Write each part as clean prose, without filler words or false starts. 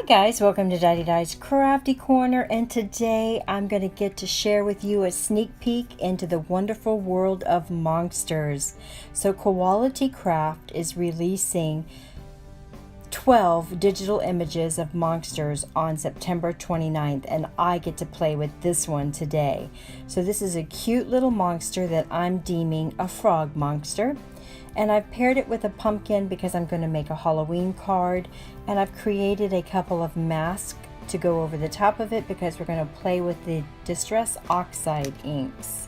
Guys, welcome to Dide's Crafty Corner, and today I'm going to get to share with you a sneak peek into the wonderful world of monsters. So Koala T Crafts is releasing 12 digital images of monsters on September 29th, and I get to play with this one today. So this is a cute little monster that I'm deeming a frog monster. And I've paired it with a pumpkin because I'm going to make a Halloween card, and I've created a couple of masks to go over the top of it because we're going to play with the Distress Oxide inks.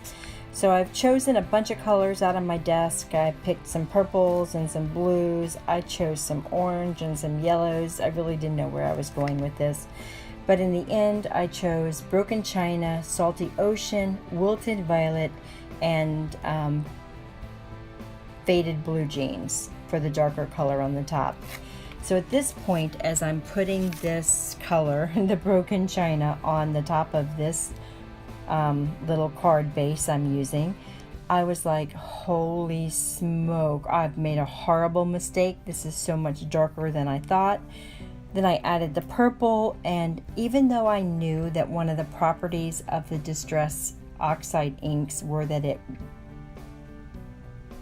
So I've chosen a bunch of colors out of my desk. I picked some purples and some blues. I chose some orange and some yellows. I really didn't know where I was going with this, but in the end I chose Broken China, Salty Ocean, Wilted Violet, and faded blue jeans for the darker color on the top. So at this point, as I'm putting this color, the Broken China, on the top of this little card base I'm using, I was like, holy smoke, I've made a horrible mistake. This is so much darker than I thought. Then I added the purple, and even though I knew that one of the properties of the Distress Oxide inks were that it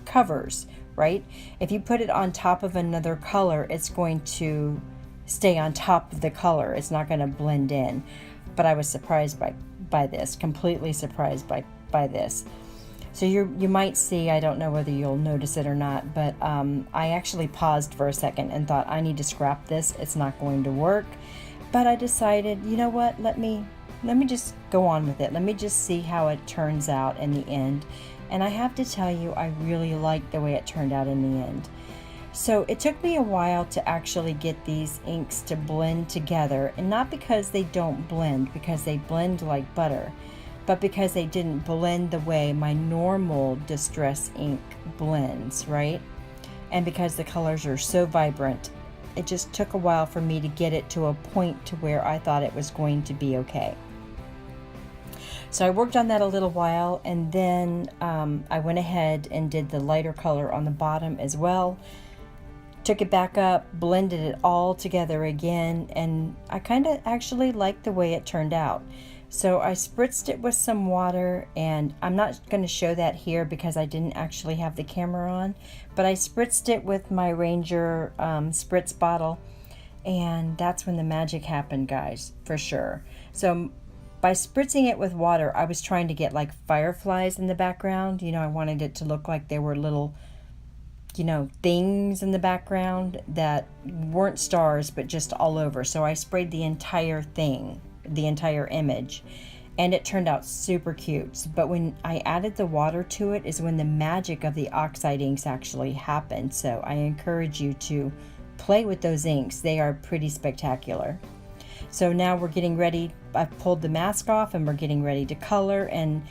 covers, right? If you put it on top of another color, it's going to stay on top of the color. It's not going to blend in. But I was surprised by this, completely surprised by this. So you might see, I don't know whether you'll notice it or not, but I actually paused for a second and thought, I need to scrap this. It's not going to work. But I decided, you know what? Let me just go on with it. Let me just see how it turns out in the end. And I have to tell you, I really liked the way it turned out in the end. So it took me a while to actually get these inks to blend together, and not because they don't blend, because they blend like butter, but because they didn't blend the way my normal Distress ink blends, right? And because the colors are so vibrant, it just took a while for me to get it to a point to where I thought it was going to be okay. So I worked on that a little while, and then I went ahead and did the lighter color on the bottom as well. Took it back up, blended it all together again, and I kind of actually liked the way it turned out. So I spritzed it with some water, and I'm not going to show that here because I didn't actually have the camera on, but I spritzed it with my Ranger spritz bottle, and that's when the magic happened, guys, for sure. So by spritzing it with water, I was trying to get like fireflies in the background. You know, I wanted it to look like there were little, you know, things in the background that weren't stars, but just all over. So I sprayed the entire thing, the entire image, and it turned out super cute. But when I added the water to it is when the magic of the oxide inks actually happened. So I encourage you to play with those inks. They are pretty spectacular. So now we're getting ready. I've pulled the mask off and we're getting ready to color, and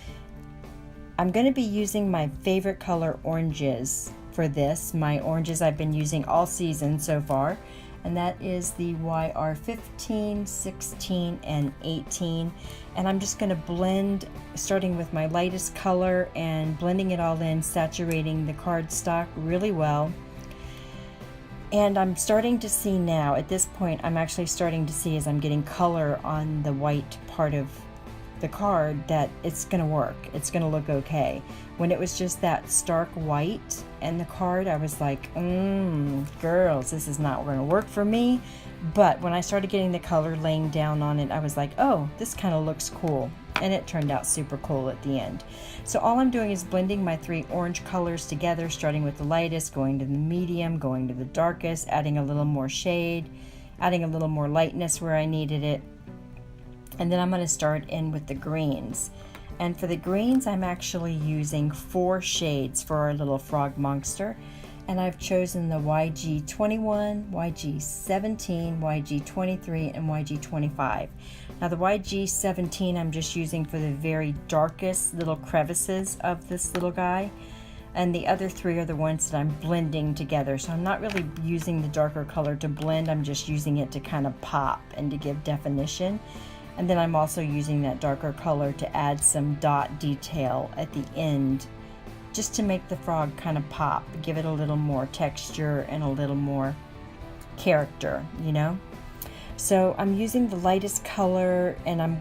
I'm going to be using my favorite color oranges for this. My oranges I've been using all season so far, and that is the YR 15, 16, and 18. And I'm just going to blend, starting with my lightest color and blending it all in, saturating the cardstock really well. And I'm starting to see now, at this point, I'm actually starting to see as I'm getting color on the white part of the card that it's going to work. It's going to look okay. When it was just that stark white and the card, I was like, girls, this is not going to work for me. But when I started getting the color laying down on it, I was like, oh, this kind of looks cool. And it turned out super cool at the end. So all I'm doing is blending my three orange colors together, starting with the lightest, going to the medium, going to the darkest, adding a little more shade, adding a little more lightness where I needed it. And then I'm going to start in with the greens. And for the greens, I'm actually using 4 shades for our little frog monster. And I've chosen the YG21, YG17, YG23, and YG25. Now the YG17 I'm just using for the very darkest little crevices of this little guy, and the other 3 are the ones that I'm blending together. So I'm not really using the darker color to blend, I'm just using it to kind of pop and to give definition. And then I'm also using that darker color to add some dot detail at the end, just to make the frog kind of pop, give it a little more texture and a little more character, you know? So I'm using the lightest color, and I'm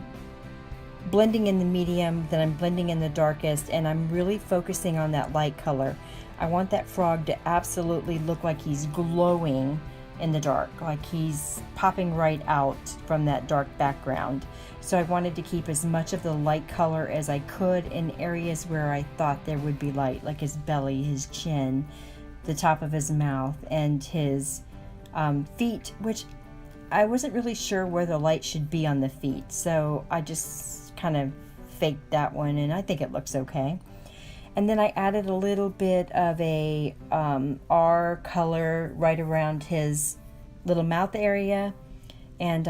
blending in the medium, then I'm blending in the darkest, and I'm really focusing on that light color. I want that frog to absolutely look like he's glowing in the dark, like he's popping right out from that dark background. So I wanted to keep as much of the light color as I could in areas where I thought there would be light, like his belly, his chin, the top of his mouth, and his feet, which I wasn't really sure where the light should be on the feet, so I just kind of faked that one, and I think it looks okay. And then I added a little bit of a R color right around his little mouth area, and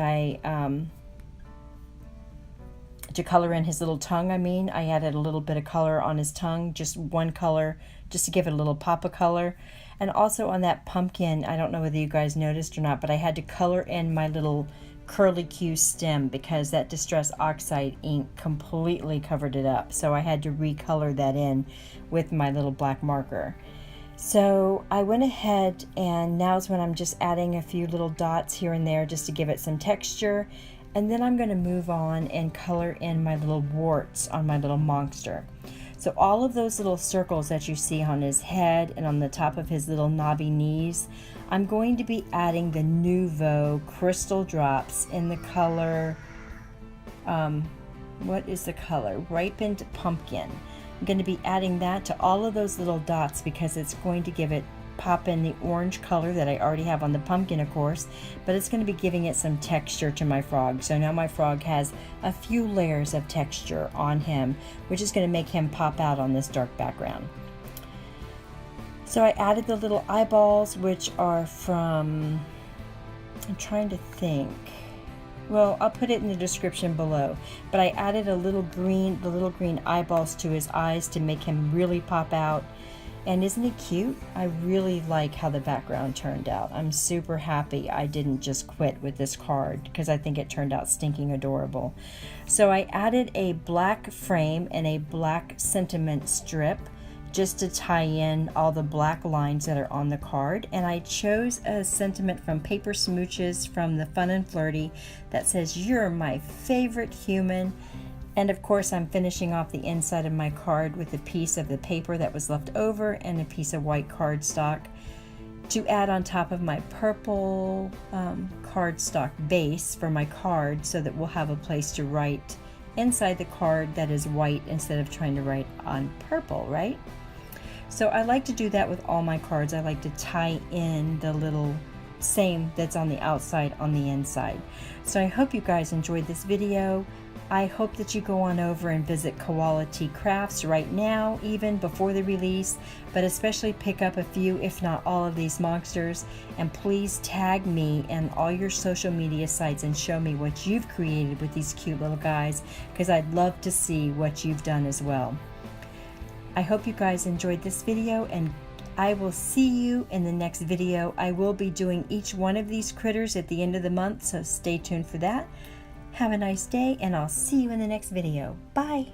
to color in his little tongue, I added a little bit of color on his tongue, just one color, just to give it a little pop of color. And also on that pumpkin, I don't know whether you guys noticed or not, but I had to color in my little curly Q stem because that Distress Oxide ink completely covered it up. So I had to recolor that in with my little black marker. So I went ahead, and now's when I'm just adding a few little dots here and there just to give it some texture. And then I'm going to move on and color in my little warts on my little monster. So all of those little circles that you see on his head and on the top of his little knobby knees, I'm going to be adding the Nouveau crystal drops in the color, what is the color? Ripened Pumpkin. I'm going to be adding that to all of those little dots because it's going to give it pop in the orange color that I already have on the pumpkin, of course, but it's going to be giving it some texture to my frog. So now my frog has a few layers of texture on him, which is going to make him pop out on this dark background. So I added the little eyeballs, which are from, I'm trying to think, well, I'll put it in the description below, but I added the little green eyeballs to his eyes to make him really pop out. And isn't he cute? I really like how the background turned out. I'm super happy I didn't just quit with this card because I think it turned out stinking adorable. So I added a black frame and a black sentiment strip just to tie in all the black lines that are on the card. And I chose a sentiment from Paper Smooches from the Fun and Flirty that says, "You're my favorite human." And of course I'm finishing off the inside of my card with a piece of the paper that was left over and a piece of white cardstock to add on top of my purple cardstock base for my card, so that we'll have a place to write inside the card that is white instead of trying to write on purple, right? So I like to do that with all my cards. I like to tie in the little same that's on the outside on the inside. So I hope you guys enjoyed this video. I hope that you go on over and visit Koala T Crafts right now, even before the release, but especially pick up a few, if not all of these monsters, and please tag me in all your social media sites and show me what you've created with these cute little guys, because I'd love to see what you've done as well. I hope you guys enjoyed this video, and I will see you in the next video. I will be doing each one of these critters at the end of the month, so stay tuned for that. Have a nice day, and I'll see you in the next video. Bye!